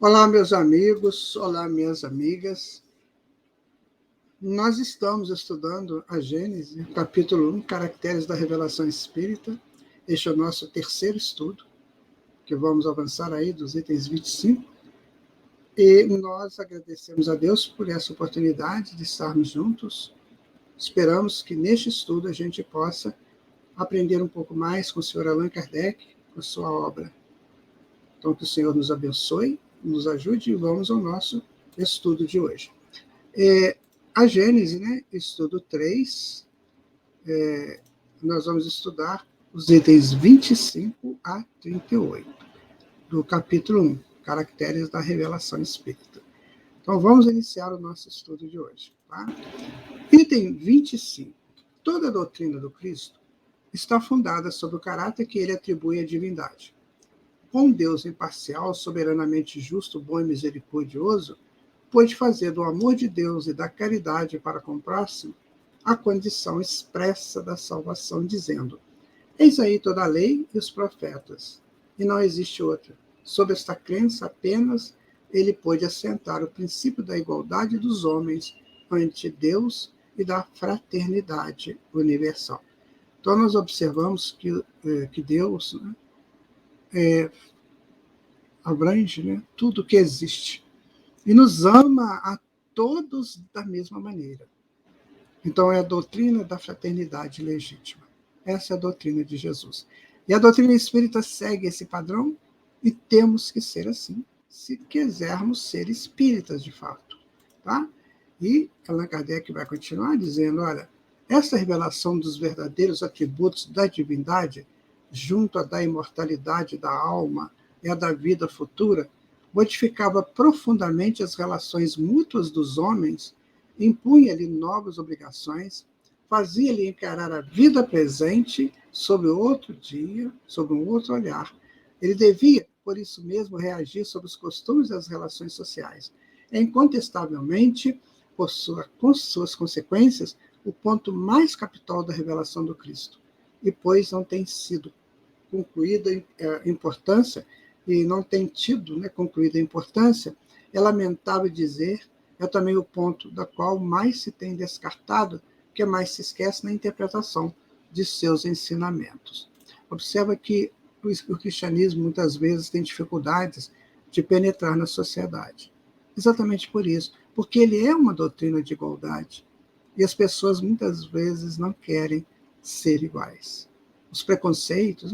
Olá, meus amigos, olá, minhas amigas. Nós estamos estudando a Gênesis, capítulo 1, Caracteres da Revelação Espírita. Este é o nosso terceiro estudo, que vamos avançar aí dos itens 25. E nós agradecemos a Deus por essa oportunidade de estarmos juntos. Esperamos que neste estudo a gente possa aprender um pouco mais com o Sr. Allan Kardec, com a sua obra. Então, que o Senhor nos abençoe, nos ajude e vamos ao nosso estudo de hoje. A Gênese, estudo 3, nós vamos estudar os itens 25 a 38, do capítulo 1, Caracteres da Revelação Espírita. Então, vamos iniciar o nosso estudo de hoje. Tá? Item 25. Toda a doutrina do Cristo está fundada sobre o caráter que ele atribui à divindade. Um Deus imparcial, soberanamente justo, bom e misericordioso, pôde fazer do amor de Deus e da caridade para com o próximo a condição expressa da salvação, dizendo: eis aí toda a lei e os profetas, e não existe outra. Sob esta crença apenas ele pôde assentar o princípio da igualdade dos homens ante Deus e da fraternidade universal. Então nós observamos que Deus abrange tudo que existe e nos ama a todos da mesma maneira. Então, é a doutrina da fraternidade legítima. Essa é a doutrina de Jesus. E a doutrina espírita segue esse padrão e temos que ser assim, se quisermos ser espíritas de fato. Tá? E Allan Kardec vai continuar dizendo, olha, essa revelação dos verdadeiros atributos da divindade, junto à da imortalidade da alma e à da vida futura, modificava profundamente as relações mútuas dos homens, impunha-lhe novas obrigações, fazia-lhe encarar a vida presente sob outro dia, sob um outro olhar. Ele devia, por isso mesmo, reagir sobre os costumes das relações sociais. É incontestavelmente, por suas consequências, o ponto mais capital da revelação do Cristo. E, pois, não tem sido concluída a importância, e não tem tido concluída a importância, é lamentável dizer, é também o ponto da qual mais se tem descartado, que mais se esquece na interpretação de seus ensinamentos. Observa que o cristianismo muitas vezes tem dificuldades de penetrar na sociedade. Exatamente por isso, porque ele é uma doutrina de igualdade, e as pessoas muitas vezes não querem ser iguais. Os preconceitos,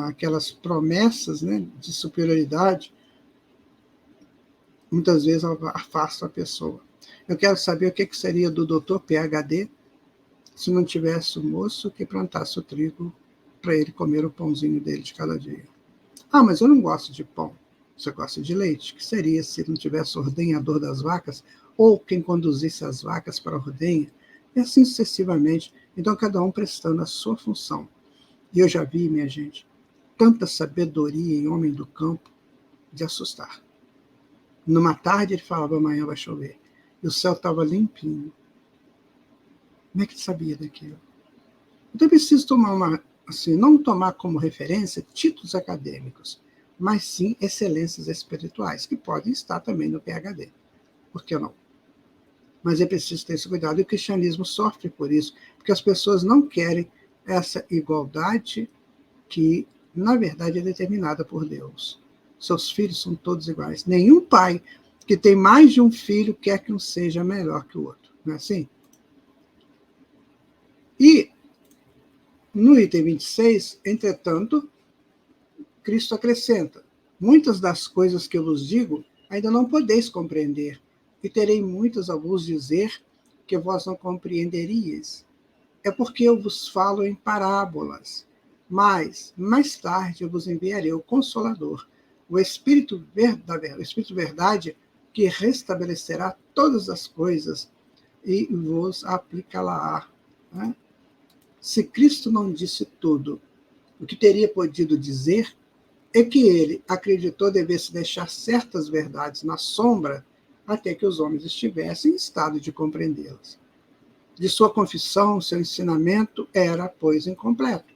aquelas promessas de superioridade, muitas vezes afastam a pessoa. Eu quero saber o que seria do doutor PhD se não tivesse o moço que plantasse o trigo para ele comer o pãozinho dele de cada dia. Ah, mas eu não gosto de pão. Você gosta de leite? O que seria se não tivesse o ordenhador das vacas ou quem conduzisse as vacas para a ordenha? E assim sucessivamente. Então, cada um prestando a sua função. E eu já vi, minha gente, tanta sabedoria em homem do campo de assustar. Numa tarde ele falava, amanhã vai chover. E o céu estava limpinho. Como é que ele sabia daquilo? Então é preciso tomar não tomar como referência títulos acadêmicos, mas sim excelências espirituais, que podem estar também no PhD. Por que não? Mas é preciso ter esse cuidado, e o cristianismo sofre por isso, porque as pessoas não querem essa igualdade que, na verdade, é determinada por Deus. Seus filhos são todos iguais. Nenhum pai que tem mais de um filho quer que um seja melhor que o outro. Não é assim? E, no item 26, entretanto, Cristo acrescenta: muitas das coisas que eu vos digo ainda não podeis compreender, e terei muitas a vos dizer que vós não compreenderíeis. É porque eu vos falo em parábolas. Mas, mais tarde, eu vos enviarei o Consolador, o Espírito Verdade, que restabelecerá todas as coisas e vos aplicá-la. Se Cristo não disse tudo, o que teria podido dizer é que ele acreditou devesse deixar certas verdades na sombra até que os homens estivessem em estado de compreendê-las. De sua confissão, seu ensinamento era, pois, incompleto.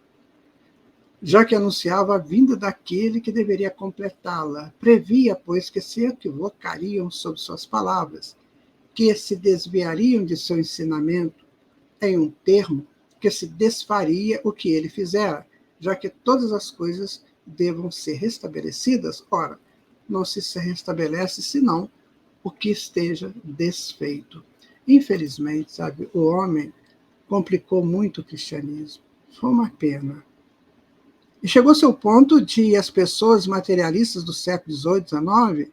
já que anunciava a vinda daquele que deveria completá-la. Previa, pois, que se equivocariam sobre suas palavras, que se desviariam de seu ensinamento, em um termo, que se desfaria o que ele fizera, já que todas as coisas devam ser restabelecidas. Ora, não se restabelece senão o que esteja desfeito. Infelizmente, sabe, o homem complicou muito o cristianismo. Foi uma pena. E chegou-se ao ponto de as pessoas materialistas do século XVIII, XIX,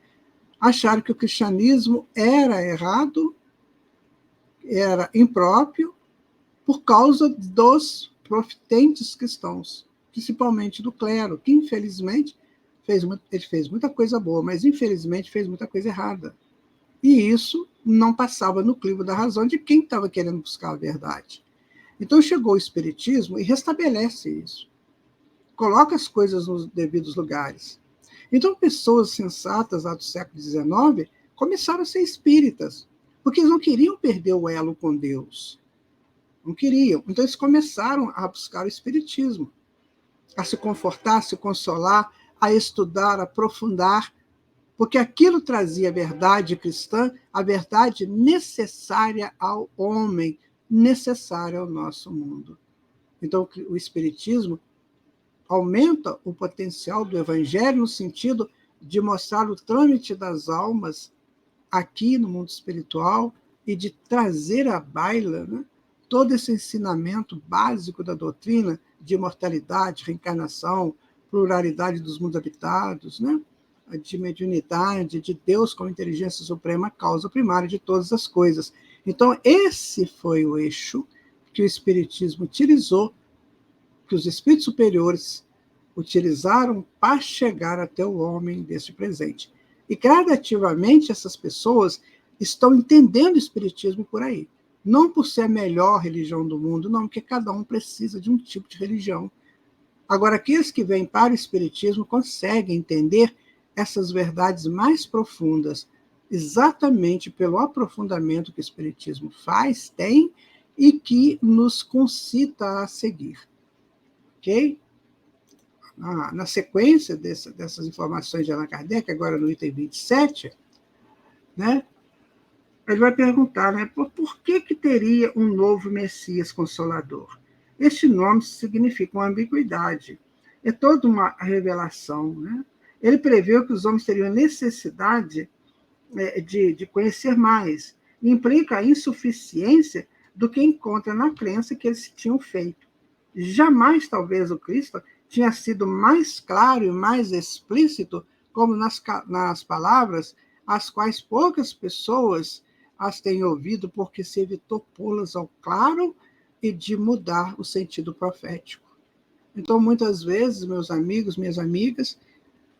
acharam que o cristianismo era errado, era impróprio, por causa dos profitentes cristãos, principalmente do clero, que infelizmente ele fez muita coisa boa, mas infelizmente fez muita coisa errada. E isso não passava no crivo da razão de quem estava querendo buscar a verdade. Então chegou o Espiritismo e restabelece isso. Coloca as coisas nos devidos lugares. Então pessoas sensatas lá do século XIX começaram a ser espíritas, porque eles não queriam perder o elo com Deus. Não queriam. Então eles começaram a buscar o Espiritismo, a se confortar, a se consolar, a estudar, a aprofundar, porque aquilo trazia a verdade cristã, a verdade necessária ao homem, necessária ao nosso mundo. Então o Espiritismo aumenta o potencial do Evangelho no sentido de mostrar o trâmite das almas aqui no mundo espiritual e de trazer à baila, né, todo esse ensinamento básico da doutrina de imortalidade, reencarnação, pluralidade dos mundos habitados, né, de mediunidade, de Deus como inteligência suprema, causa primária de todas as coisas. Então, esse foi o eixo que o Espiritismo utilizou, que os espíritos superiores utilizaram para chegar até o homem deste presente. E gradativamente essas pessoas estão entendendo o Espiritismo por aí. Não por ser a melhor religião do mundo, não, porque cada um precisa de um tipo de religião. Agora, aqueles que vêm para o Espiritismo conseguem entender essas verdades mais profundas, exatamente pelo aprofundamento que o Espiritismo tem, e que nos concita a seguir. Ok? Na sequência dessas informações de Allan Kardec, agora no item 27, né, ele vai perguntar, né, por que teria um novo Messias Consolador? Este nome significa uma ambiguidade, é toda uma revelação. Né? Ele preveu que os homens teriam necessidade de conhecer mais, e implica a insuficiência do que encontra na crença que eles tinham feito. Jamais, talvez, o Cristo tinha sido mais claro e mais explícito, como nas palavras, as quais poucas pessoas as têm ouvido, porque se evitou pô-las ao claro e de mudar o sentido profético. Então, muitas vezes, meus amigos, minhas amigas,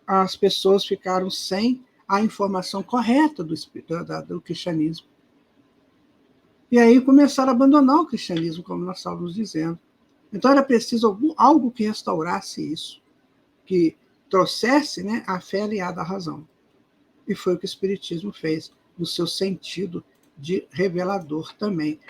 as pessoas ficaram sem a informação correta do cristianismo. E aí começaram a abandonar o cristianismo, como nós estávamos dizendo. Então era preciso algo que restaurasse isso, que trouxesse, né, a fé aliada à razão. E foi o que o Espiritismo fez, no seu sentido de revelador também.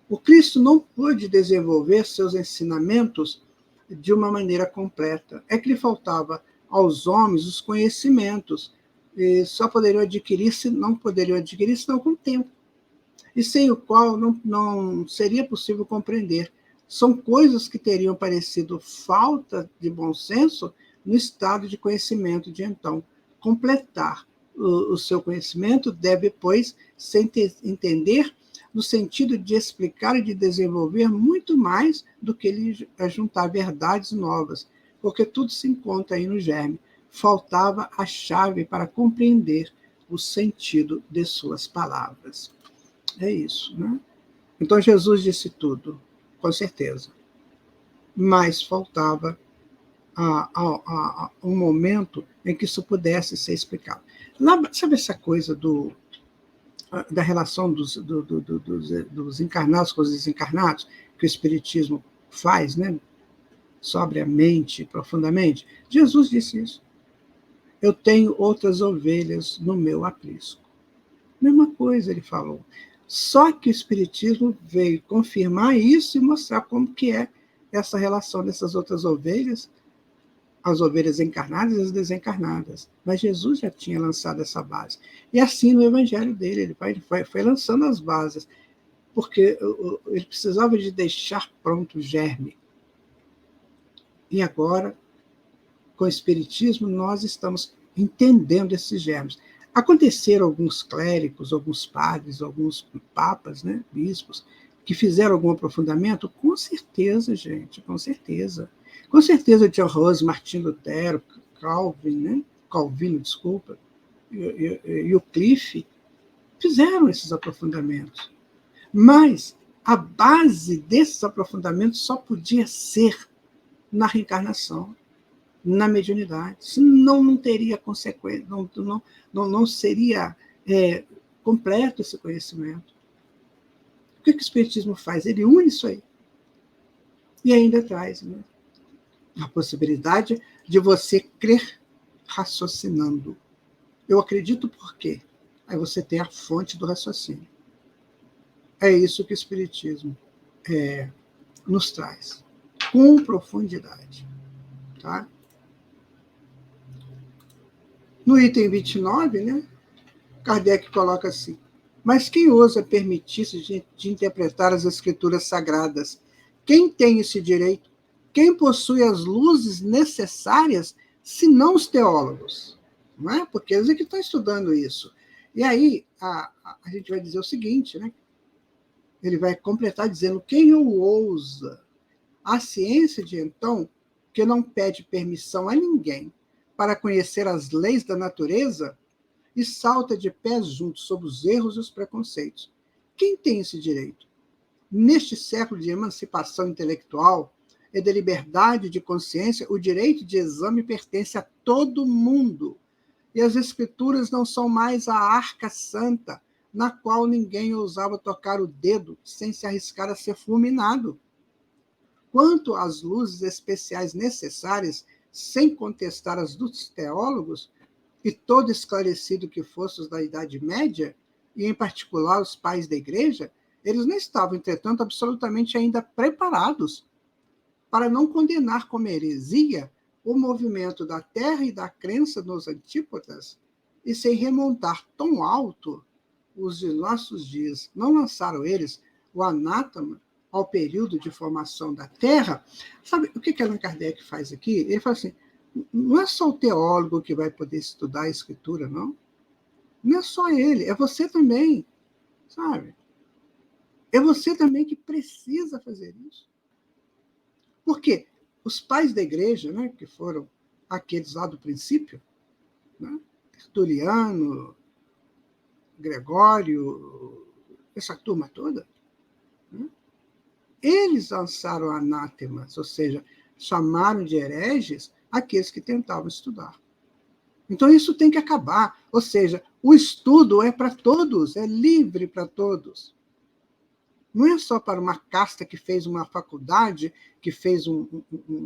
O Cristo não pôde desenvolver seus ensinamentos de uma maneira completa. É que lhe faltava aos homens os conhecimentos, e só poderiam adquirir, não poderiam adquirir, senão com o tempo, e sem o qual não seria possível compreender. São coisas que teriam parecido falta de bom senso no estado de conhecimento de então. Completar o seu conhecimento deve, pois, se entender no sentido de explicar e de desenvolver muito mais do que ele juntar verdades novas, porque tudo se encontra aí no germe. Faltava a chave para compreender o sentido de suas palavras. É isso, né? Então Jesus disse tudo, com certeza. Mas faltava um momento em que isso pudesse ser explicado. Sabe essa coisa da relação dos encarnados com os desencarnados, que o Espiritismo faz, né? Sobriamente, profundamente? Jesus disse isso. Eu tenho outras ovelhas no meu aprisco. Mesma coisa ele falou. Só que o Espiritismo veio confirmar isso e mostrar como que é essa relação dessas outras ovelhas, as ovelhas encarnadas e as desencarnadas. Mas Jesus já tinha lançado essa base. E assim no evangelho dele, ele foi lançando as bases, porque ele precisava de deixar pronto o germe. E agora, com o Espiritismo, nós estamos entendendo esses germes. Aconteceram alguns clérigos, alguns padres, alguns papas, né, bispos, que fizeram algum aprofundamento? Com certeza, gente, com certeza. Com certeza, John Rose, Martim Lutero, Calvino, desculpa, e o Cliff fizeram esses aprofundamentos. Mas a base desses aprofundamentos só podia ser na reencarnação, na mediunidade. Senão não teria consequência, não seria completo esse conhecimento. O que o Espiritismo faz? Ele une isso aí. E ainda traz, né, a possibilidade de você crer raciocinando. Eu acredito por quê? Aí você tem a fonte do raciocínio. É isso que o Espiritismo nos traz, com profundidade. Tá? No item 29, né, Kardec coloca assim: mas quem ousa permitir-se de interpretar as escrituras sagradas? Quem tem esse direito? Quem possui as luzes necessárias, se não os teólogos? Não é? Porque eles é que estão estudando isso. E aí a gente vai dizer o seguinte, né? Ele vai completar dizendo: quem o ousa? A ciência de então, que não pede permissão a ninguém para conhecer as leis da natureza, e salta de pés juntos sobre os erros e os preconceitos. Quem tem esse direito? Neste século de emancipação intelectual e de liberdade de consciência, o direito de exame pertence a todo mundo. E as escrituras não são mais a arca santa, na qual ninguém ousava tocar o dedo sem se arriscar a ser fulminado. Quanto às luzes especiais necessárias, sem contestar as dos teólogos, e todo esclarecido que fosse os da Idade Média, e em particular os pais da igreja, eles não estavam, entretanto, absolutamente ainda preparados para não condenar como heresia o movimento da terra e da crença nos antípodas, e sem remontar tão alto os de nossos dias. Não lançaram eles o anátema ao período de formação da terra? Sabe o que Allan Kardec faz aqui? Ele fala assim: não é só o teólogo que vai poder estudar a escritura, não. Não é só ele, é você também, sabe? É você também que precisa fazer isso. Por quê? Os pais da igreja, né, que foram aqueles lá do princípio, né, Tertuliano, Gregório, essa turma toda, né, eles lançaram anátemas, ou seja, chamaram de hereges aqueles que tentavam estudar. Então, isso tem que acabar. Ou seja, o estudo é para todos, é livre para todos. Não é só para uma casta que fez uma faculdade, que fez um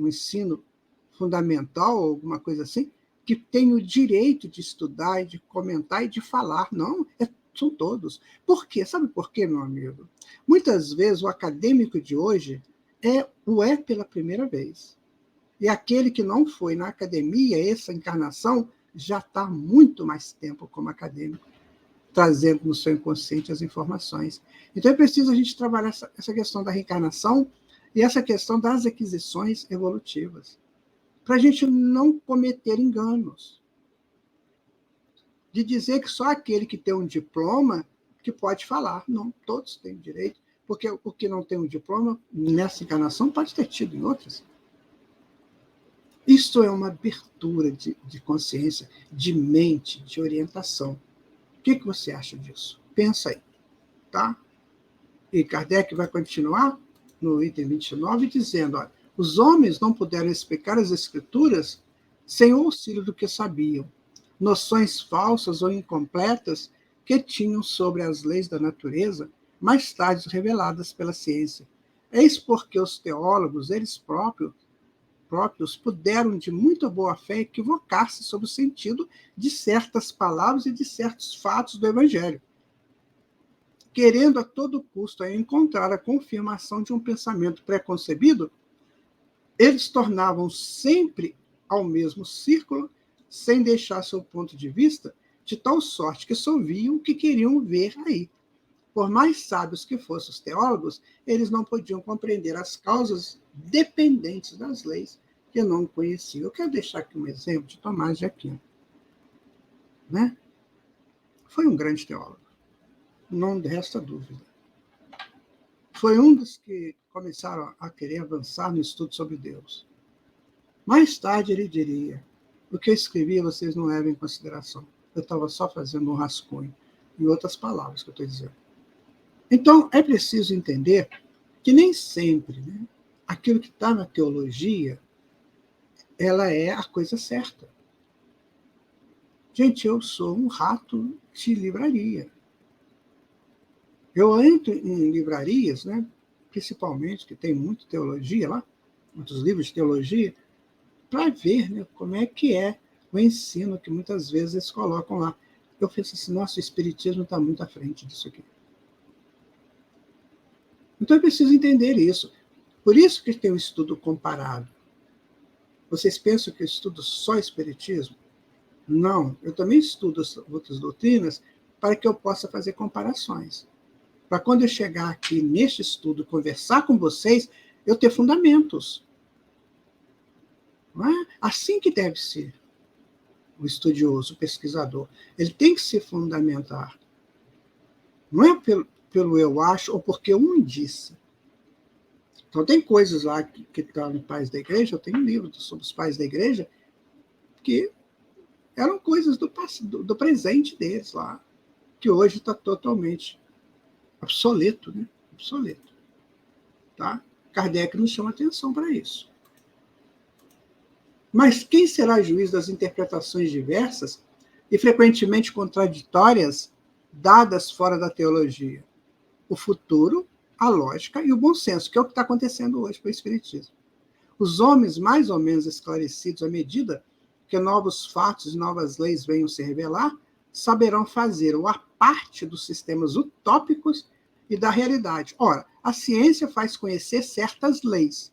ensino fundamental, ou alguma coisa assim, que tem o direito de estudar, de comentar e de falar. Não, são todos. Por quê? Sabe por quê, meu amigo? Muitas vezes o acadêmico de hoje o é pela primeira vez. E aquele que não foi na academia, essa encarnação, já está há muito mais tempo como acadêmico, trazendo no seu inconsciente as informações. Então é preciso a gente trabalhar essa questão da reencarnação e essa questão das aquisições evolutivas, para a gente não cometer enganos. De dizer que só aquele que tem um diploma que pode falar. Não, todos têm direito, porque o que não tem um diploma nessa encarnação pode ter tido em outras. Isto é uma abertura de consciência, de mente, de orientação. O que você acha disso? Pensa aí. Tá? E Kardec vai continuar no item 29, dizendo: olha, os homens não puderam explicar as escrituras sem o auxílio do que sabiam, noções falsas ou incompletas que tinham sobre as leis da natureza, mais tarde reveladas pela ciência. Eis porque os teólogos, eles próprios puderam, de muita boa-fé, equivocar-se sobre o sentido de certas palavras e de certos fatos do Evangelho, querendo a todo custo encontrar a confirmação de um pensamento preconcebido eles tornavam sempre ao mesmo círculo, sem deixar seu ponto de vista, de tal sorte que só viam o que queriam ver aí. Por mais sábios que fossem os teólogos, eles não podiam compreender as causas dependentes das leis que não conheciam. Eu quero deixar aqui um exemplo de Tomás de Aquino. Né? Foi um grande teólogo, não resta dúvida. Foi um dos que começaram a querer avançar no estudo sobre Deus. Mais tarde ele diria: o que eu escrevi vocês não levam em consideração. Eu estava só fazendo um rascunho, em outras palavras que eu estou dizendo. Então, é preciso entender que nem sempre, né, aquilo que está na teologia, ela é a coisa certa. Gente, eu sou um rato de livraria. Eu entro em livrarias, né, principalmente, que tem muita teologia lá, muitos livros de teologia, para ver, né, como é que é o ensino que muitas vezes eles colocam lá. Eu penso assim, nossa, o espiritismo está muito à frente disso aqui. Então é preciso entender isso. Por isso que tem um estudo comparado. Vocês pensam que eu estudo só espiritismo? Não, eu também estudo outras doutrinas para que eu possa fazer comparações. Para quando eu chegar aqui neste estudo, conversar com vocês, eu ter fundamentos. Não é? Assim que deve ser o estudioso, o pesquisador. Ele tem que se fundamentar. Não é pelo eu acho ou porque um disse. Então, tem coisas lá que estão no Pais da Igreja, eu tenho um livro sobre os Pais da Igreja, que eram coisas do presente deles lá, que hoje está totalmente obsoleto, né? Obsoleto. Tá? Kardec nos chama atenção para isso. Mas quem será juiz das interpretações diversas e frequentemente contraditórias dadas fora da teologia? O futuro, a lógica e o bom senso, que é o que está acontecendo hoje com o Espiritismo. Os homens mais ou menos esclarecidos à medida que novos fatos e novas leis venham se revelar, saberão fazer a parte dos sistemas utópicos e da realidade. Ora, a ciência faz conhecer certas leis.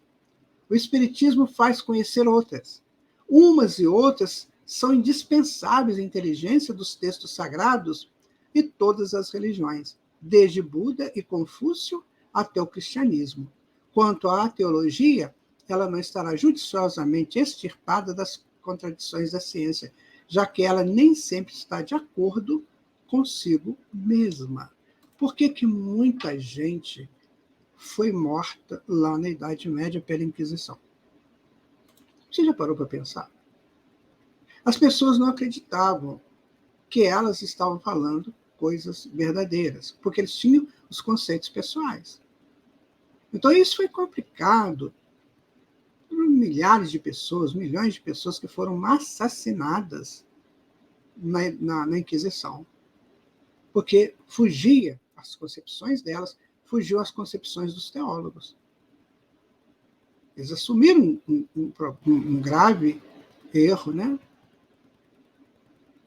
O Espiritismo faz conhecer outras. Umas e outras são indispensáveis à inteligência dos textos sagrados e todas as religiões, desde Buda e Confúcio até o cristianismo. Quanto à teologia, ela não estará judiciosamente extirpada das contradições da ciência, já que ela nem sempre está de acordo consigo mesma. Por que muita gente foi morta lá na Idade Média pela Inquisição? Você já parou para pensar? As pessoas não acreditavam que elas estavam falando coisas verdadeiras, porque eles tinham os conceitos pessoais. Então, isso foi complicado. Milhares de pessoas, milhões de pessoas que foram assassinadas na Inquisição, porque fugia as concepções delas, fugiu as concepções dos teólogos. Eles assumiram um grave erro, né?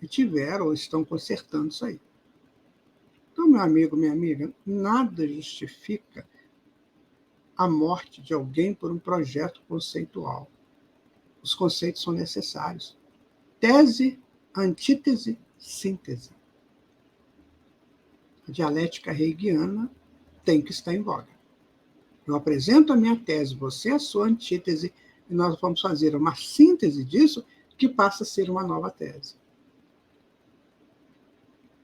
E tiveram ou estão consertando isso aí. Então, meu amigo, minha amiga, nada justifica a morte de alguém por um projeto conceitual. Os conceitos são necessários. Tese, antítese, síntese. A dialética hegeliana tem que estar em voga. Eu apresento a minha tese, você a sua antítese, e nós vamos fazer uma síntese disso que passa a ser uma nova tese.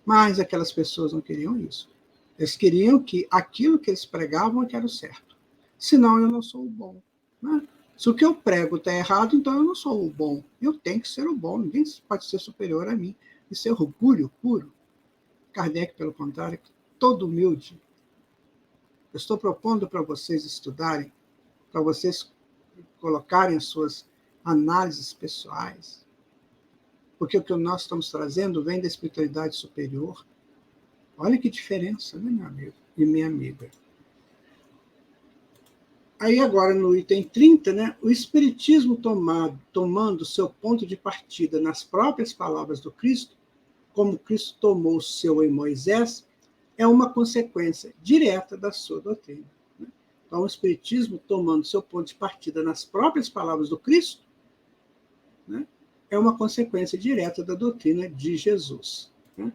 Mas aquelas pessoas não queriam isso. Eles queriam que aquilo que eles pregavam era o certo. Senão eu não sou o bom. Né? Se o que eu prego está errado, então eu não sou o bom. Eu tenho que ser o bom. Ninguém pode ser superior a mim. Isso é orgulho puro. Kardec, pelo contrário, é todo humilde. Eu estou propondo para vocês estudarem, para vocês colocarem as suas análises pessoais, porque o que nós estamos trazendo vem da espiritualidade superior. Olha que diferença, né, meu amigo e minha amiga? Aí agora, no item 30, né, o Espiritismo tomando seu ponto de partida nas próprias palavras do Cristo, como Cristo tomou o seu em Moisés, é uma consequência direta da sua doutrina. Então, o Espiritismo, tomando seu ponto de partida nas próprias palavras do Cristo, né, é uma consequência direta da doutrina de Jesus. Né?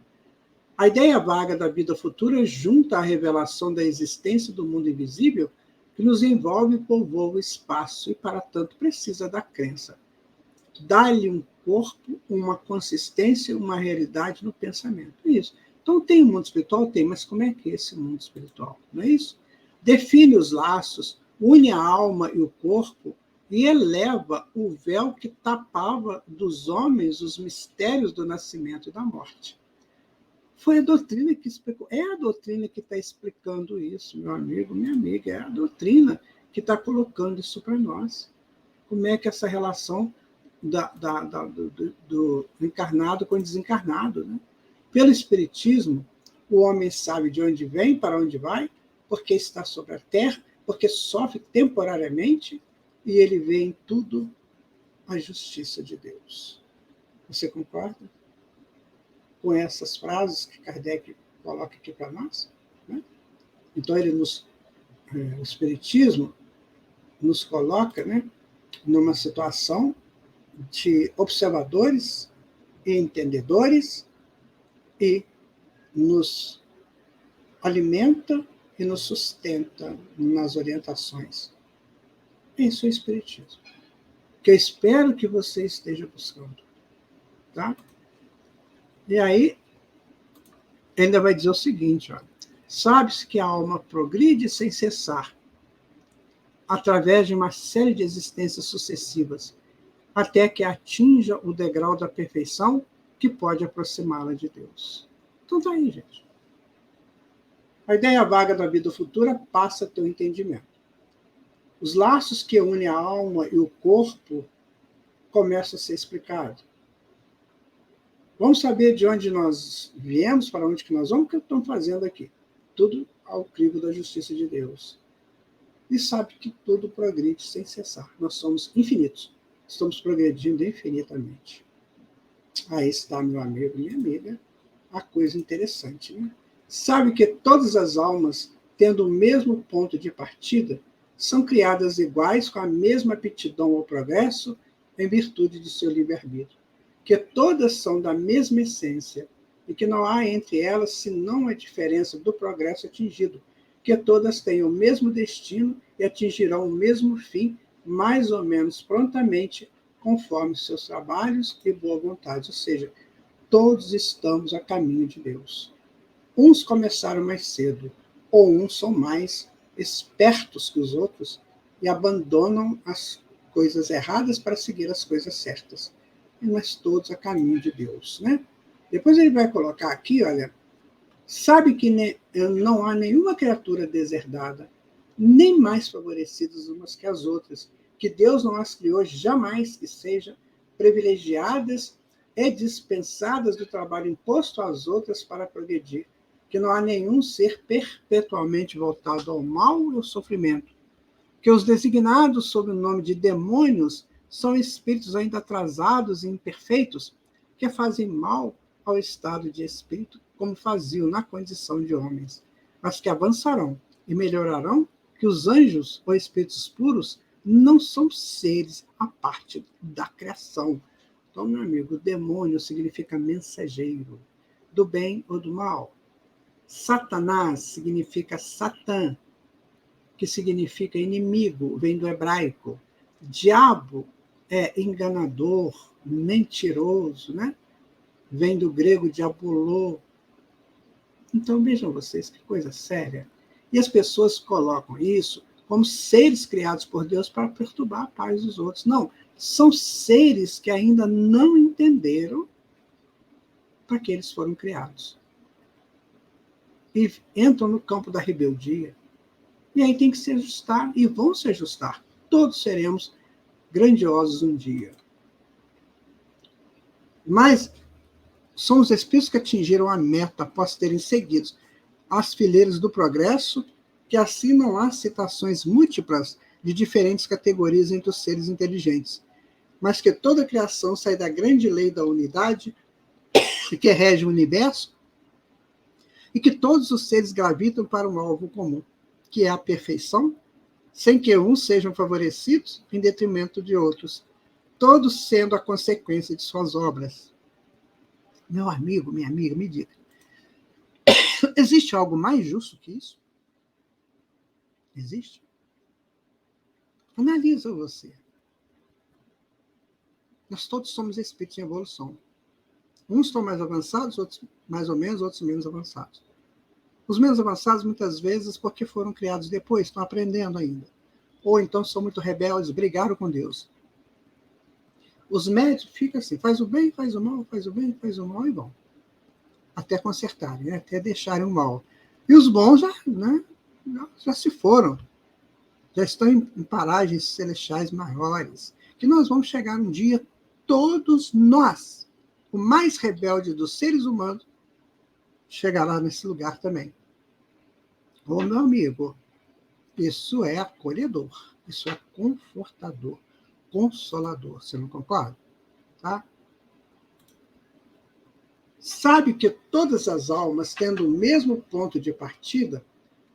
A ideia vaga da vida futura junta à revelação da existência do mundo invisível que nos envolve e povoa o espaço e, para tanto, precisa da crença. Dá-lhe um corpo, uma consistência, uma realidade no pensamento. É isso. Então, tem o mundo espiritual? Tem, mas como é que é esse mundo espiritual? Não é isso? Define os laços, une a alma e o corpo e eleva o véu que tapava dos homens os mistérios do nascimento e da morte. Foi a doutrina que explicou. É a doutrina que está explicando isso, meu amigo, minha amiga. É a doutrina que está colocando isso para nós. Como é que essa relação do encarnado com o desencarnado. Né? Pelo Espiritismo, o homem sabe de onde vem, para onde vai, porque está sobre a terra, porque sofre temporariamente, e ele vê em tudo a justiça de Deus. Você concorda com essas frases que Kardec coloca aqui para nós? Né? Então, o Espiritismo nos coloca, né, numa situação de observadores e entendedores e nos alimenta e nos sustenta nas orientações. Isso é o Espiritismo, que eu espero que você esteja buscando. Tá? E aí, ainda vai dizer o seguinte, olha, sabe-se que a alma progride sem cessar, através de uma série de existências sucessivas, até que atinja o degrau da perfeição que pode aproximá-la de Deus. Então tá aí, gente. A ideia vaga da vida futura passa a ter o entendimento. Os laços que unem a alma e o corpo começam a ser explicados. Vamos saber de onde nós viemos, para onde que nós vamos, o que estamos fazendo aqui. Tudo ao crivo da justiça de Deus. E sabe que tudo progride sem cessar. Nós somos infinitos. Estamos progredindo infinitamente. Aí está, meu amigo, minha amiga, a coisa interessante. Né? Sabe que todas as almas, tendo o mesmo ponto de partida, são criadas iguais, com a mesma aptidão ao progresso, em virtude de seu livre-arbítrio. Que todas são da mesma essência e que não há entre elas senão a diferença do progresso atingido, que todas têm o mesmo destino e atingirão o mesmo fim, mais ou menos prontamente, conforme seus trabalhos e boa vontade. Ou seja, todos estamos a caminho de Deus. Uns começaram mais cedo, ou uns são mais espertos que os outros e abandonam as coisas erradas para seguir as coisas certas. E nós todos a caminho de Deus. Né? Depois ele vai colocar aqui, olha, sabe que não há nenhuma criatura deserdada, nem mais favorecidas umas que as outras, que Deus não as criou jamais que sejam privilegiadas e dispensadas do trabalho imposto às outras para progredir, que não há nenhum ser perpetualmente voltado ao mal e ao sofrimento, que os designados sob o nome de demônios são espíritos ainda atrasados e imperfeitos, que fazem mal ao estado de espírito, como faziam na condição de homens, mas que avançarão e melhorarão, que os anjos ou espíritos puros não são seres à parte da criação. Então, meu amigo, demônio significa mensageiro, do bem ou do mal. Satanás significa Satã, que significa inimigo, vem do hebraico. Diabo é enganador, mentiroso, né? Vem do grego diabolô. Então, vejam vocês, que coisa séria. E as pessoas colocam isso como seres criados por Deus para perturbar a paz dos outros. Não, são seres que ainda não entenderam para que eles foram criados. E entram no campo da rebeldia. E aí tem que se ajustar, e vão se ajustar. Todos seremos grandiosos um dia. Mas são os espíritos que atingiram a meta após terem seguido as fileiras do progresso, que assim não há citações múltiplas de diferentes categorias entre os seres inteligentes, mas que toda a criação sai da grande lei da unidade que rege o universo e que todos os seres gravitam para um alvo comum, que é a perfeição sem que uns sejam favorecidos em detrimento de outros, todos sendo a consequência de suas obras. Meu amigo, minha amiga, me diga, existe algo mais justo que isso? Existe? Analisa você. Nós todos somos espíritos em evolução. Uns estão mais avançados, outros mais ou menos, outros menos avançados. Os menos avançados, muitas vezes, porque foram criados depois, estão aprendendo ainda. Ou então são muito rebeldes, brigaram com Deus. Os médios ficam assim, faz o bem, faz o mal, faz o bem, faz o mal e vão. Até consertarem, né? Até deixarem o mal. E os bons já se foram. Já estão em paragens celestiais maiores. Que nós vamos chegar um dia, todos nós, o mais rebelde dos seres humanos, chegará nesse lugar também. Ô, meu amigo, isso é acolhedor, isso é confortador, consolador. Você não concorda? Tá? Sabe que todas as almas, tendo o mesmo ponto de partida,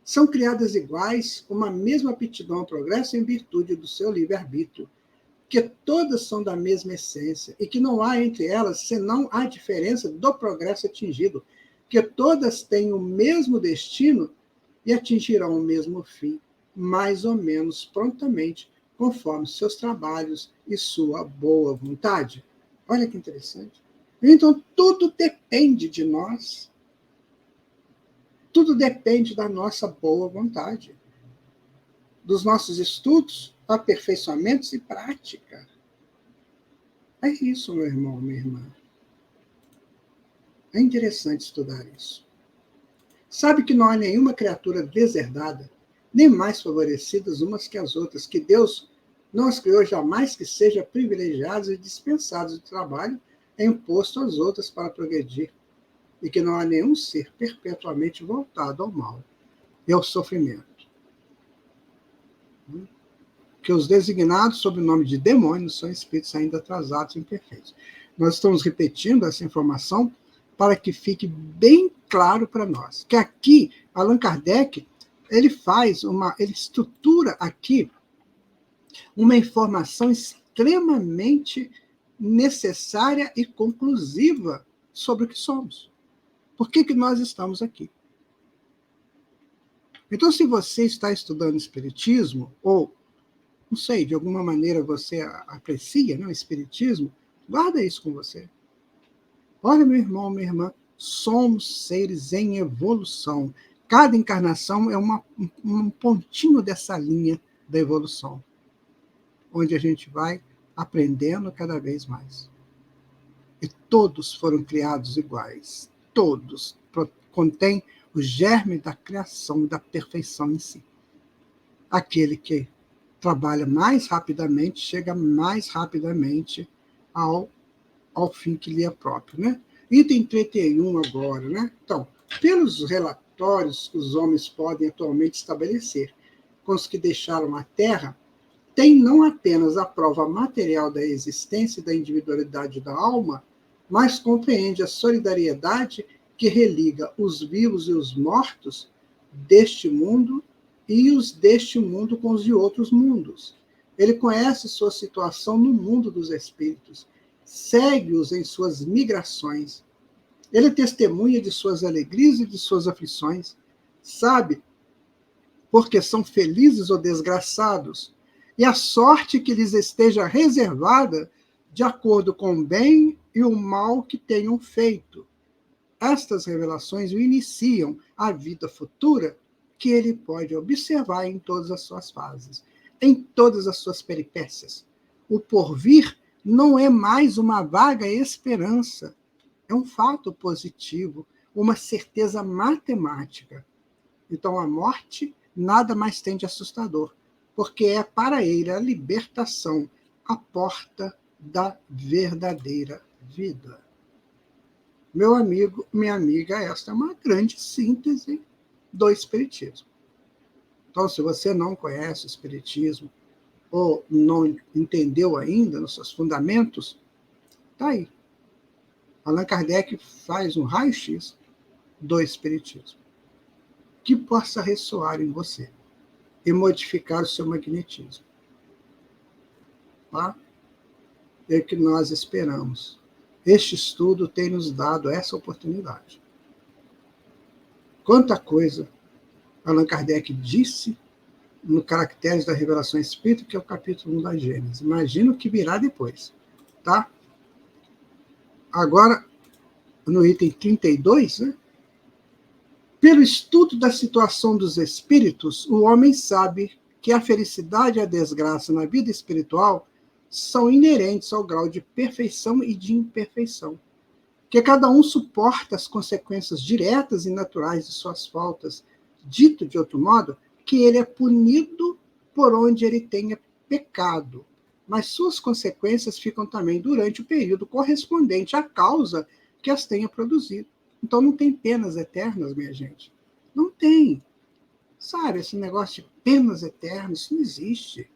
são criadas iguais, uma mesma aptidão ao progresso em virtude do seu livre-arbítrio, que todas são da mesma essência e que não há entre elas senão a diferença do progresso atingido, que todas têm o mesmo destino e atingirão o mesmo fim, mais ou menos prontamente, conforme seus trabalhos e sua boa vontade. Olha que interessante. Então, tudo depende de nós. Tudo depende da nossa boa vontade, dos nossos estudos, aperfeiçoamentos e prática. É isso, meu irmão, minha irmã. É interessante estudar isso. Sabe que não há nenhuma criatura deserdada, nem mais favorecidas umas que as outras, que Deus não as criou jamais que sejam privilegiados e dispensados de trabalho é imposto às outras para progredir, e que não há nenhum ser perpetuamente voltado ao mal e ao sofrimento. Que os designados sob o nome de demônios são espíritos ainda atrasados e imperfeitos. Nós estamos repetindo essa informação para que fique bem claro para nós. Que aqui, Allan Kardec, ele estrutura aqui uma informação extremamente necessária e conclusiva sobre o que somos. Por que nós estamos aqui? Então, se você está estudando Espiritismo, ou, não sei, de alguma maneira você aprecia, né, o Espiritismo, guarda isso com você. Olha, meu irmão, minha irmã, somos seres em evolução. Cada encarnação é um pontinho dessa linha da evolução, onde a gente vai aprendendo cada vez mais. E todos foram criados iguais. Todos contêm o germe da criação e da perfeição em si. Aquele que trabalha mais rapidamente, chega mais rapidamente ao fim que lhe é próprio, né? Item 31 agora, né? Então, pelos relatórios que os homens podem atualmente estabelecer com os que deixaram a Terra, tem não apenas a prova material da existência e da individualidade da alma, mas compreende a solidariedade que religa os vivos e os mortos deste mundo e os deste mundo com os de outros mundos. Ele conhece sua situação no mundo dos espíritos, segue-os em suas migrações. Ele testemunha de suas alegrias e de suas aflições, sabe porque são felizes ou desgraçados, e a sorte que lhes esteja reservada de acordo com o bem e o mal que tenham feito. Estas revelações o iniciam à vida futura que ele pode observar em todas as suas fases, em todas as suas peripécias. O porvir não é mais uma vaga esperança, é um fato positivo, uma certeza matemática. Então, a morte nada mais tem de assustador, porque é para ele a libertação, a porta da verdadeira vida. Meu amigo, minha amiga, esta é uma grande síntese do Espiritismo. Então, se você não conhece o Espiritismo, ou não entendeu ainda nos seus fundamentos, está aí. Allan Kardec faz um raio-x do Espiritismo, que possa ressoar em você. e modificar o seu magnetismo. Tá? É o que nós esperamos. Este estudo tem nos dado essa oportunidade. Quanta coisa Allan Kardec disse no Caracteres da Revelação Espírita, que é o capítulo 1 da Gênesis. Imagina o que virá depois. Tá? Agora, no item 32, né? Pelo estudo da situação dos espíritos, o homem sabe que a felicidade e a desgraça na vida espiritual são inerentes ao grau de perfeição e de imperfeição, que cada um suporta as consequências diretas e naturais de suas faltas. Dito de outro modo, que ele é punido por onde ele tenha pecado, mas suas consequências ficam também durante o período correspondente à causa que as tenha produzido. Então não tem penas eternas, minha gente. Não tem. Sabe, esse negócio de penas eternas, isso não existe.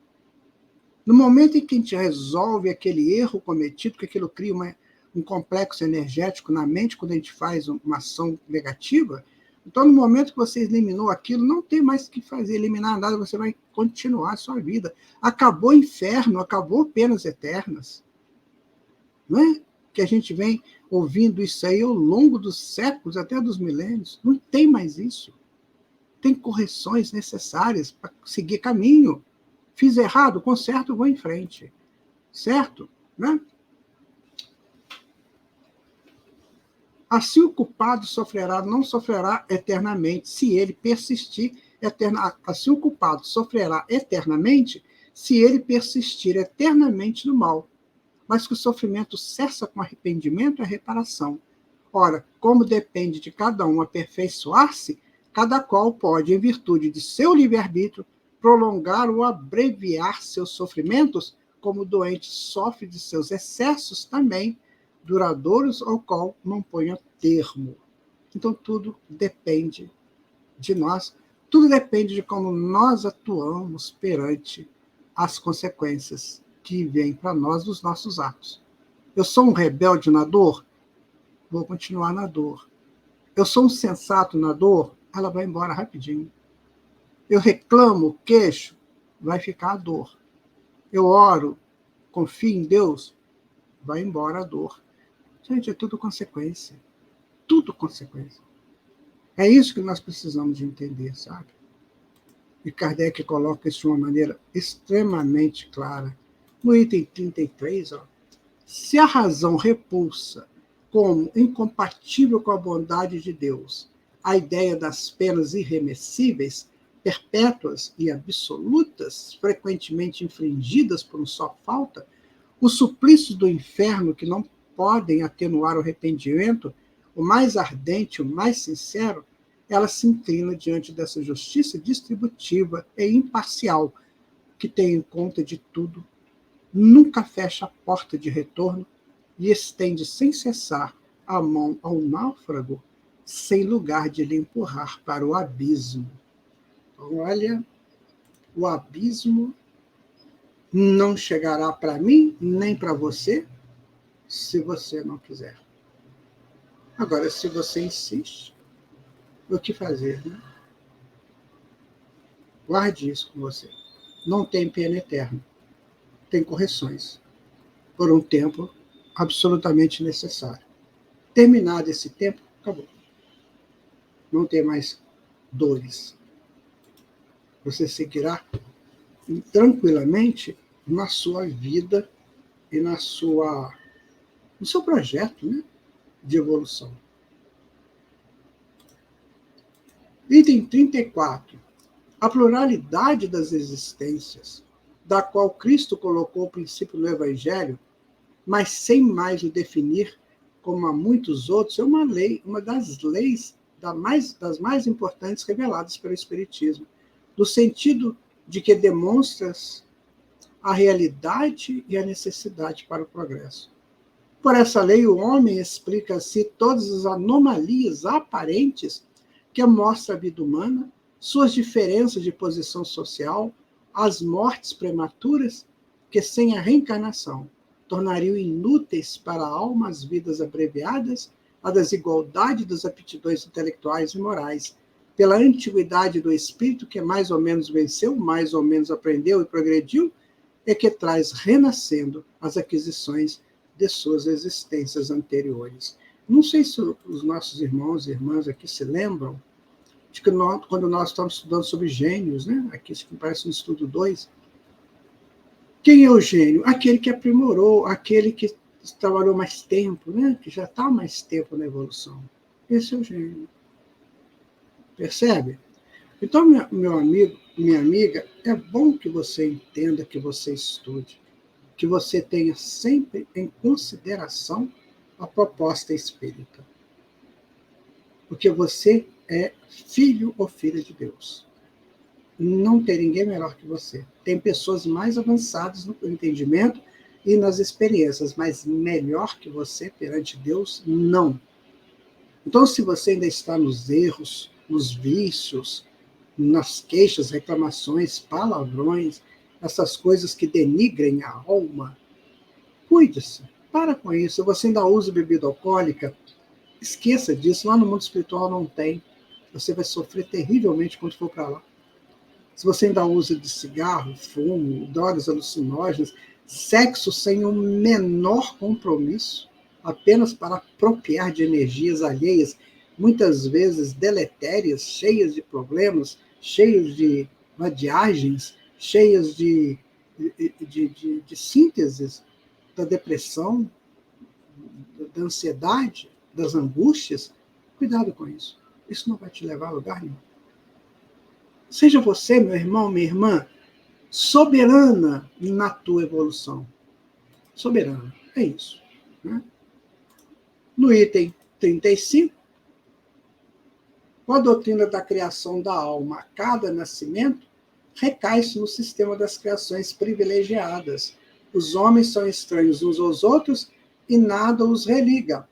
No momento em que a gente resolve aquele erro cometido, que aquilo cria um complexo energético na mente, quando a gente faz uma ação negativa, então no momento que você eliminou aquilo, não tem mais o que fazer, eliminar nada, você vai continuar a sua vida. Acabou o inferno, acabou penas eternas. Não é? Que a gente vem ouvindo isso aí ao longo dos séculos, até dos milênios. Não tem mais isso. Tem correções necessárias para seguir caminho. Fiz errado, conserto, vou em frente. Certo? Né? Assim o culpado não sofrerá eternamente, se ele persistir Assim o culpado sofrerá eternamente, se ele persistir eternamente no mal. Mas que o sofrimento cessa com arrependimento e reparação. Ora, como depende de cada um aperfeiçoar-se, cada qual pode, em virtude de seu livre-arbítrio, prolongar ou abreviar seus sofrimentos, como o doente sofre de seus excessos também, duradouros, ao qual não ponha termo. Então, tudo depende de nós, tudo depende de como nós atuamos perante as consequências que vêm para nós dos nossos atos. Eu sou um rebelde na dor? Vou continuar na dor. Eu sou um sensato na dor? Ela vai embora rapidinho. Eu reclamo, queixo? Vai ficar a dor. Eu oro, confio em Deus? Vai embora a dor. Gente, é tudo consequência. Tudo consequência. É isso que nós precisamos de entender, sabe? E Kardec coloca isso de uma maneira extremamente clara. No item 33, ó, se a razão repulsa como incompatível com a bondade de Deus a ideia das penas irremessíveis, perpétuas e absolutas, frequentemente infringidas por um só falta, os suplícios do inferno que não podem atenuar o arrependimento, o mais ardente, o mais sincero, ela se inclina diante dessa justiça distributiva e imparcial, que tem em conta de tudo, nunca fecha a porta de retorno e estende sem cessar a mão ao náufrago, sem lugar de lhe empurrar para o abismo. Olha, o abismo não chegará para mim, nem para você, se você não quiser. Agora, se você insiste, o que fazer, né? Guarde isso com você. Não tem pena eterna. Tem correções. Por um tempo absolutamente necessário. Terminado esse tempo, acabou. Não tem mais dores. Você seguirá tranquilamente na sua vida e no seu projeto, né, de evolução. Item 34. A pluralidade das existências, da qual Cristo colocou o princípio no Evangelho, mas sem mais o definir como há muitos outros, é uma das leis das mais importantes reveladas pelo Espiritismo, no sentido de que demonstras a realidade e a necessidade para o progresso. Por essa lei, o homem explica-se todas as anomalias aparentes que mostra a vida humana, suas diferenças de posição social, as mortes prematuras, que sem a reencarnação tornariam inúteis para a alma as vidas abreviadas, a desigualdade das aptidões intelectuais e morais, pela antiguidade do espírito, que mais ou menos venceu, mais ou menos aprendeu e progrediu, é que traz renascendo as aquisições de suas existências anteriores. Não sei se os nossos irmãos e irmãs aqui se lembram de que quando nós estamos estudando sobre gênios, né? Aqui isso que parece no estudo 2, quem é o gênio? Aquele que aprimorou, aquele que trabalhou mais tempo, né? Que já está mais tempo na evolução. Esse é o gênio. Percebe? Então, meu amigo, minha amiga, é bom que você entenda, que você estude, que você tenha sempre em consideração a proposta espírita. Porque você é filho ou filha de Deus. Não tem ninguém melhor que você. Tem pessoas mais avançadas no entendimento e nas experiências, mas melhor que você perante Deus, não. Então, se você ainda está nos erros, nos vícios, nas queixas, reclamações, palavrões, essas coisas que denigrem a alma, cuide-se, para com isso. Se você ainda usa bebida alcoólica, esqueça disso, lá no mundo espiritual não tem. Você vai sofrer terrivelmente quando for para lá. Se você ainda usa de cigarro, fumo, drogas alucinógenas, sexo sem o menor compromisso, apenas para apropriar de energias alheias, muitas vezes deletérias, cheias de problemas, cheias de vadiagens, cheias de sínteses da depressão, da ansiedade, das angústias, cuidado com isso. Isso não vai te levar a lugar nenhum. Seja você, meu irmão, minha irmã, soberana na tua evolução. Soberana, é isso. Né? No item 35, com a doutrina da criação da alma a cada nascimento, recai-se no sistema das criações privilegiadas. Os homens são estranhos uns aos outros e nada os religa.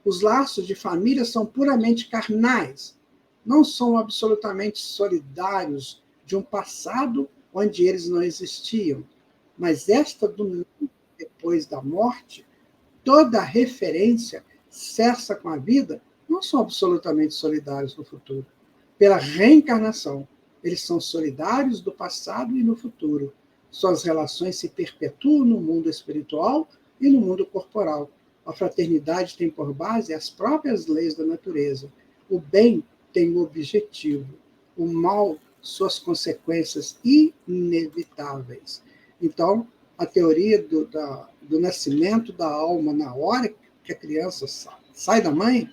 Os laços de família são puramente carnais, não são absolutamente solidários de um passado onde eles não existiam. Mas esta do depois da morte, toda referência cessa com a vida, não são absolutamente solidários no futuro. Pela reencarnação, eles são solidários do passado e no futuro. Suas relações se perpetuam no mundo espiritual e no mundo corporal. A fraternidade tem por base as próprias leis da natureza. O bem tem o objetivo, o mal, suas consequências inevitáveis. Então, a teoria do nascimento da alma na hora que a criança sai da mãe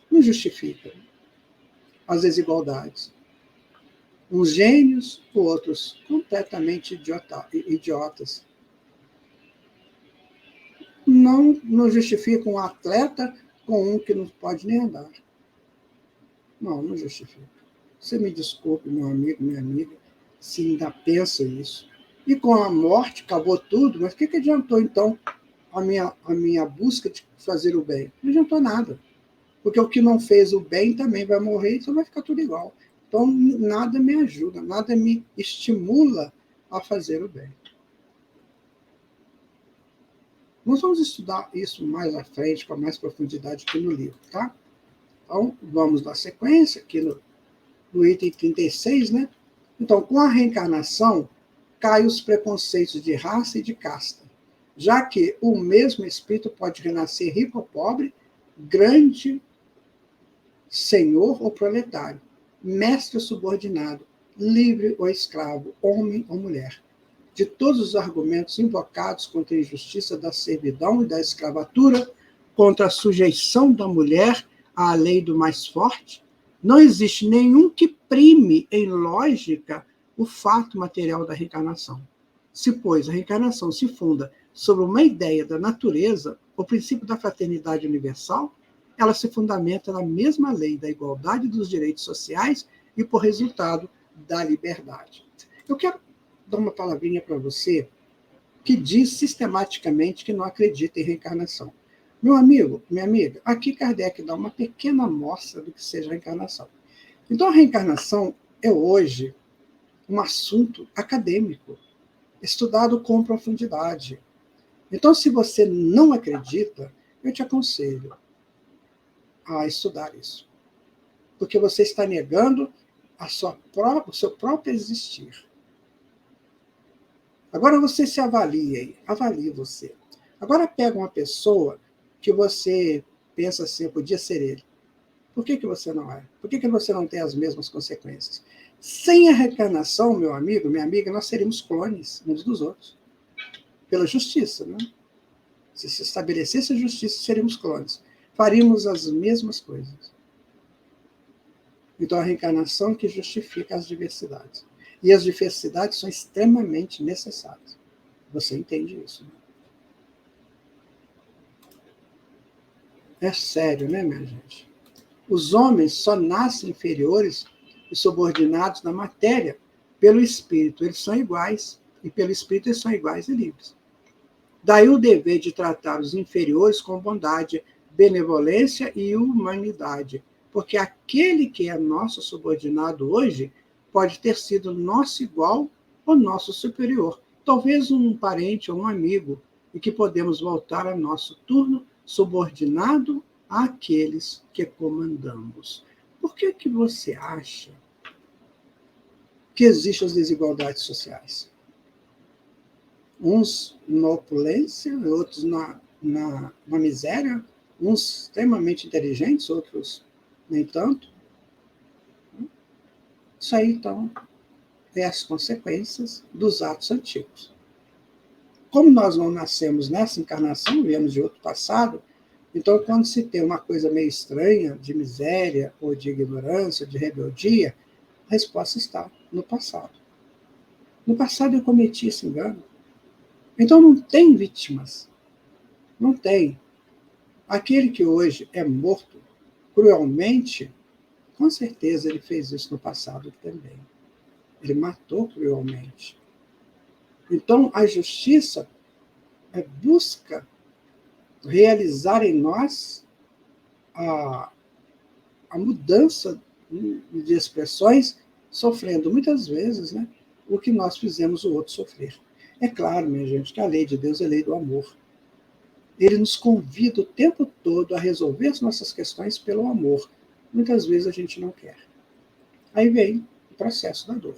não justifica as desigualdades. Uns gênios, outros completamente idiotas. Não justifica um atleta com um que não pode nem andar. Não justifica. Você me desculpe, meu amigo, minha amiga, se ainda pensa isso. E com a morte acabou tudo, mas o que adiantou, então, a minha busca de fazer o bem? Não adiantou nada. Porque o que não fez o bem também vai morrer e só vai ficar tudo igual. Então, nada me ajuda, nada me estimula a fazer o bem. Nós vamos estudar isso mais à frente, com mais profundidade aqui no livro, tá? Então, vamos dar sequência aqui no item 36, né? Então, com a reencarnação, caem os preconceitos de raça e de casta, já que o mesmo espírito pode renascer rico ou pobre, grande senhor ou proletário, mestre ou subordinado, livre ou escravo, homem ou mulher. De todos os argumentos invocados contra a injustiça da servidão e da escravatura, contra a sujeição da mulher à lei do mais forte, não existe nenhum que prime em lógica o fato material da reencarnação. Se, pois, a reencarnação se funda sobre uma ideia da natureza, o princípio da fraternidade universal, ela se fundamenta na mesma lei da igualdade dos direitos sociais e, por resultado, da liberdade. Eu quero dar uma palavrinha para você que diz sistematicamente que não acredita em reencarnação. Meu amigo, minha amiga, aqui Kardec dá uma pequena amostra do que seja a reencarnação. Então, a reencarnação é hoje um assunto acadêmico, estudado com profundidade. Então, se você não acredita, eu te aconselho a estudar isso. porque você está negando o seu próprio existir. Agora você se avalie, avalie você. Agora pega uma pessoa que você pensa assim, podia ser ele. Por que você não é? Por que você não tem as mesmas consequências? Sem a reencarnação, meu amigo, minha amiga, nós seríamos clones uns dos outros. Pela justiça, né? Se estabelecesse a justiça, seríamos clones. Faríamos as mesmas coisas. Então, a reencarnação que justifica as diversidades. E as diversidades são extremamente necessárias. Você entende isso, né? É sério, né, minha gente? Os homens só nascem inferiores e subordinados na matéria pelo espírito. Eles são iguais. E pelo espírito eles são iguais e livres. Daí o dever de tratar os inferiores com bondade, benevolência e humanidade. Porque aquele que é nosso subordinado hoje pode ter sido nosso igual ou nosso superior. Talvez um parente ou um amigo, e que podemos voltar a nosso turno subordinado àqueles que comandamos. Por que você acha que existem as desigualdades sociais? Uns na opulência, outros na miséria, uns extremamente inteligentes, outros nem tanto. Isso aí, então, é as consequências dos atos antigos. Como nós não nascemos nessa encarnação, viemos de outro passado, então, quando se tem uma coisa meio estranha, de miséria, ou de ignorância, de rebeldia, a resposta está no passado. No passado eu cometi esse engano. Então, não tem vítimas. Não tem. Aquele que hoje é morto cruelmente, com certeza ele fez isso no passado também. Ele matou cruelmente. Então, a justiça busca realizar em nós a mudança de expressões, sofrendo muitas vezes, né, o que nós fizemos o outro sofrer. É claro, minha gente, que a lei de Deus é a lei do amor. Ele nos convida o tempo todo a resolver as nossas questões pelo amor. Muitas vezes a gente não quer. Aí vem o processo da dor.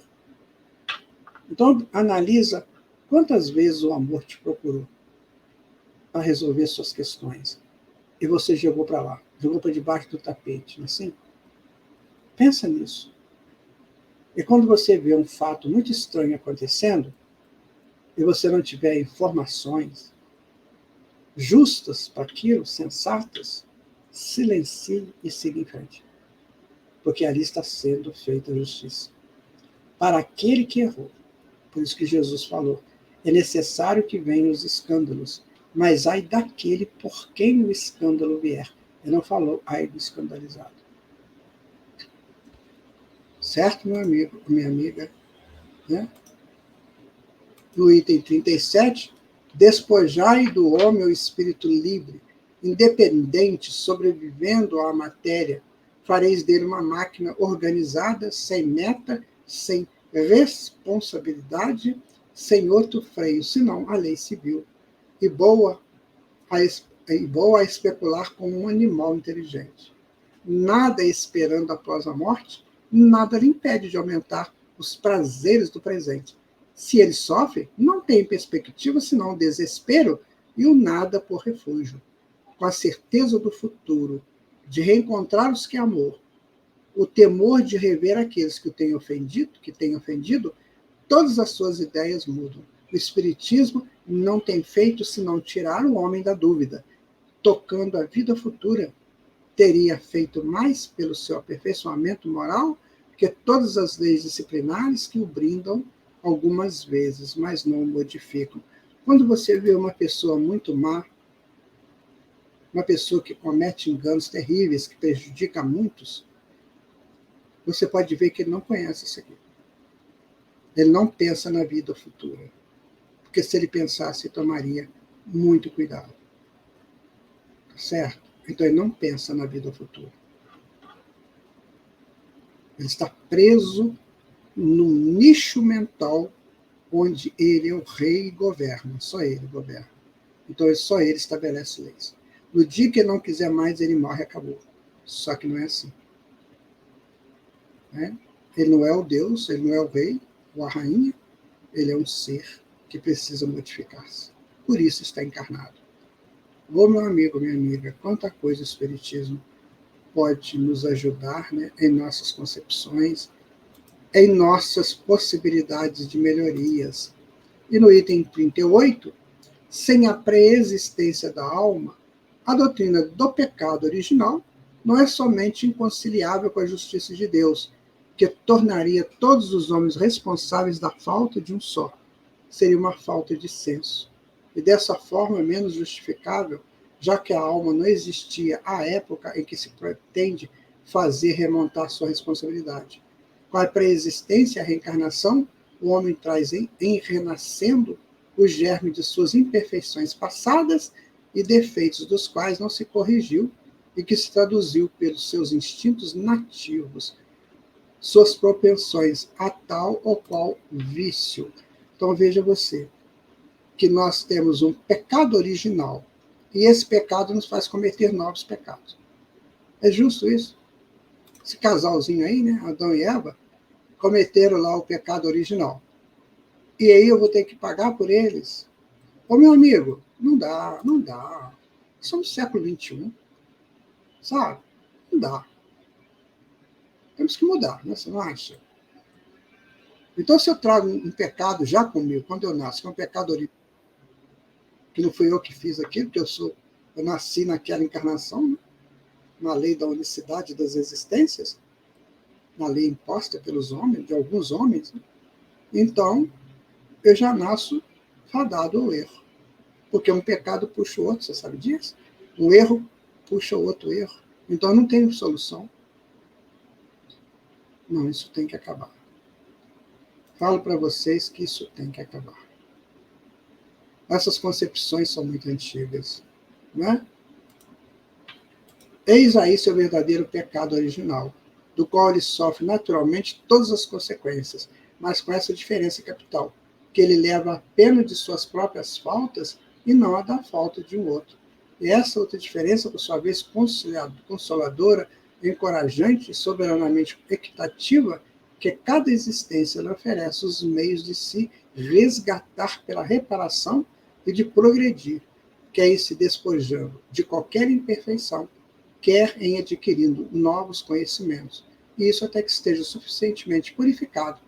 Então, analisa quantas vezes o amor te procurou para resolver suas questões e você jogou para lá, jogou para debaixo do tapete, não é assim? Pensa nisso. E quando você vê um fato muito estranho acontecendo e você não tiver informações justas para aquilo, sensatas, silencie e siga em frente. Porque ali está sendo feita a justiça. Para aquele que errou. Por isso que Jesus falou, é necessário que venham os escândalos, mas ai daquele por quem o escândalo vier. Ele não falou ai do escandalizado. Certo, meu amigo, minha amiga? Né? No item 37, despojai do homem o espírito livre, independente, sobrevivendo à matéria, fareis dele uma máquina organizada, sem meta, sem responsabilidade, sem outro freio, senão a lei civil, e boa a especular como um animal inteligente. Nada esperando após a morte, nada lhe impede de aumentar os prazeres do presente. Se ele sofre, não tem perspectiva senão o desespero e o nada por refúgio. Com a certeza do futuro, de reencontrar os que amou, o temor de rever aqueles que têm ofendido, todas as suas ideias mudam. O Espiritismo não tem feito senão tirar o homem da dúvida, tocando a vida futura. Teria feito mais pelo seu aperfeiçoamento moral que todas as leis disciplinares que o brindam algumas vezes, mas não o modificam. Quando você vê uma pessoa muito má, uma pessoa que comete enganos terríveis, que prejudica muitos, você pode ver que ele não conhece isso aqui. Ele não pensa na vida futura. Porque se ele pensasse, tomaria muito cuidado. Certo? Então ele não pensa na vida futura. Ele está preso num nicho mental onde ele é o rei e governa. Só ele governa. Então só ele estabelece leis. No dia que ele não quiser mais, ele morre e acabou. Só que não é assim. né? Ele não é o Deus, ele não é o rei ou a rainha, ele é um ser que precisa modificar-se. Por isso está encarnado. Ô, meu amigo, minha amiga, quanta coisa o Espiritismo pode nos ajudar, né, em nossas concepções, em nossas possibilidades de melhorias. E no item 38, sem a preexistência da alma, a doutrina do pecado original não é somente inconciliável com a justiça de Deus, que tornaria todos os homens responsáveis da falta de um só. Seria uma falta de senso. E dessa forma menos justificável, já que a alma não existia à época em que se pretende fazer remontar sua responsabilidade. Com a preexistência e a reencarnação, o homem traz em renascendo o germe de suas imperfeições passadas e defeitos dos quais não se corrigiu e que se traduziu pelos seus instintos nativos, suas propensões a tal ou qual vício. Então veja você, que nós temos um pecado original, e esse pecado nos faz cometer novos pecados. É justo isso? Esse casalzinho aí, né, Adão e Eva, cometeram lá o pecado original. E aí eu vou ter que pagar por eles? Ô, meu amigo, não dá, não dá. Somos século XXI, sabe? Não dá. Temos que mudar, né? Você não acha? Então, se eu trago um pecado já comigo, quando eu nasço, que é um pecado original, que não fui eu que fiz aquilo, porque eu nasci naquela encarnação, né? Na lei da unicidade das existências, na lei imposta pelos homens, de alguns homens, né? Então, eu já nasço fadado ao erro. Porque um pecado puxa o outro, você sabe disso? Um erro puxa o outro erro. Então, eu não tenho solução. Não, isso tem que acabar. Falo para vocês que isso tem que acabar. Essas concepções são muito antigas, né? Eis aí seu verdadeiro pecado original, do qual ele sofre naturalmente todas as consequências, mas com essa diferença capital, que ele leva a pena de suas próprias faltas e não a da falta de um outro. E essa outra diferença, por sua vez, consoladora, encorajante e soberanamente equitativa, que cada existência lhe oferece os meios de se resgatar pela reparação e de progredir, quer em se despojando de qualquer imperfeição, quer em adquirindo novos conhecimentos. E isso até que esteja suficientemente purificado,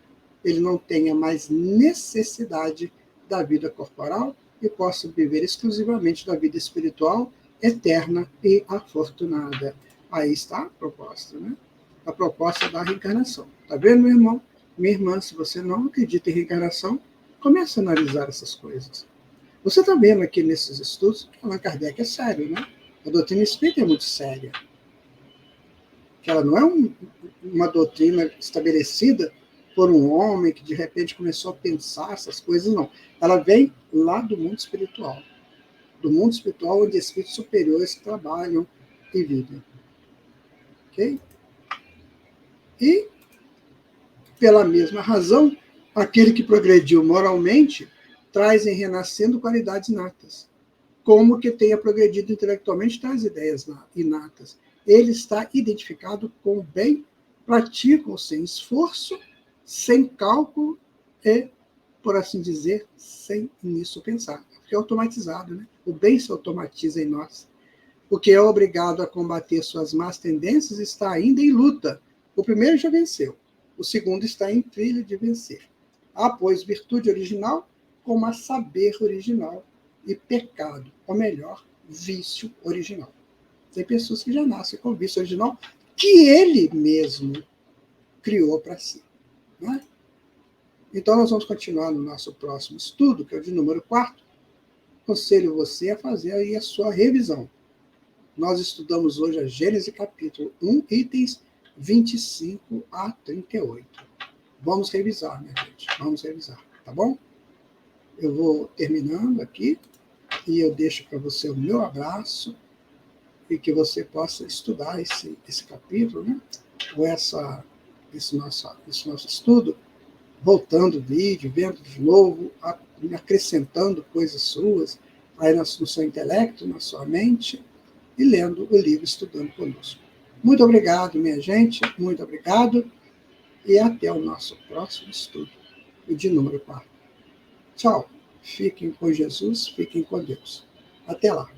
ele não tenha mais necessidade da vida corporal e possa viver exclusivamente da vida espiritual, eterna e afortunada. Aí está a proposta, né? A proposta da reencarnação. Está vendo, meu irmão? Minha irmã, se você não acredita em reencarnação, comece a analisar essas coisas. Você está vendo aqui nesses estudos que Allan Kardec é sério, né? A doutrina espírita é muito séria. Que ela não é uma doutrina estabelecida por um homem que de repente começou a pensar essas coisas, não. Ela vem lá do mundo espiritual. Do mundo espiritual onde espíritos superiores trabalham e vivem. Ok? E, pela mesma razão, aquele que progrediu moralmente traz em renascendo qualidades inatas. Como que tenha progredido intelectualmente traz ideias inatas. Ele está identificado com o bem, pratica sem esforço, sem cálculo e, por assim dizer, sem nisso pensar. Porque é automatizado, né? O bem se automatiza em nós. O que é obrigado a combater suas más tendências está ainda em luta. O primeiro já venceu. O segundo está em trilha de vencer. Há, pois, virtude original como a saber original e pecado, ou melhor, vício original. Tem pessoas que já nascem com vício original que ele mesmo criou para si. Né? Então, nós vamos continuar no nosso próximo estudo, que é o de número 4. Aconselho você a fazer aí a sua revisão. Nós estudamos hoje a Gênesis capítulo 1, itens 25 a 38. Vamos revisar, minha gente. Vamos revisar, tá bom? Eu vou terminando aqui e eu deixo para você o meu abraço e que você possa estudar esse capítulo, né? Ou esse nosso estudo, voltando o vídeo, vendo de novo, acrescentando coisas suas aí no seu intelecto, na sua mente, e lendo o livro Estudando Conosco. Muito obrigado, minha gente, muito obrigado. e até o nosso próximo estudo, o de número 4. Tchau. Fiquem com Jesus, fiquem com Deus. Até lá.